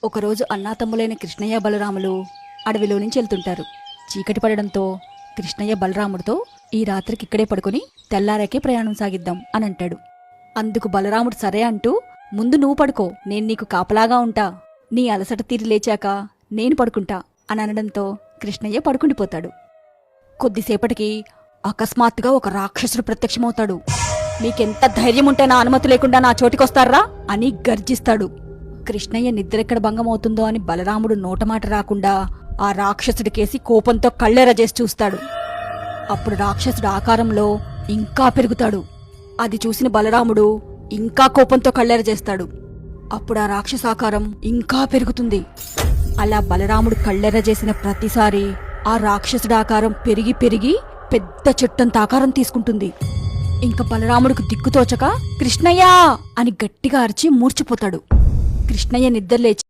ఒకరోజు అన్నాతమ్ములైన కృష్ణయ్య బలరాములు అడవిలో నుంచి వెళ్తుంటారు. చీకటి పడడంతో కృష్ణయ్య బలరాముడితో ఈ రాత్రికి ఇక్కడే పడుకుని తెల్లారాకే ప్రయాణం సాగిద్దాం అని అంటాడు. అందుకు బలరాముడు సరే అంటూ, ముందు నువ్వు పడుకో, నేను నీకు కాపలాగా ఉంటా, నీ అలసట తీరి లేచాక నేను పడుకుంటా అని అనడంతో కృష్ణయ్య పడుకుండిపోతాడు. కొద్దిసేపటికి అకస్మాత్తుగా ఒక రాక్షసుడు ప్రత్యక్షమవుతాడు. మీకెంత ధైర్యముంటే నా అనుమతి లేకుండా నా చోటికొస్తారా అని గర్జిస్తాడు. కృష్ణయ్య నిద్రెక్కడ భంగమవుతుందో అని బలరాముడు నోటమాట రాకుండా ఆ రాక్షసుడికేసి కోపంతో కళ్ళెర చేసి చూస్తాడు. అప్పుడు రాక్షసుడు ఆకారంలో ఇంకా పెరుగుతాడు. అది చూసిన బలరాముడు ఇంకా కోపంతో కళ్ళెర చేస్తాడు. అప్పుడు ఆ రాక్షసాకారం ఇంకా పెరుగుతుంది. అలా బలరాముడు కళ్ళెర చేసిన ప్రతిసారి ఆ రాక్షసుడి ఆకారం పెరిగి పెరిగి పెద్ద చెట్టంత ఆకారం తీసుకుంటుంది. ఇంక బలరాముడికి దిక్కుతోచక కృష్ణయ్య అని గట్టిగా అరిచి మూర్చిపోతాడు. కృష్ణయ్య నిద్రలేచి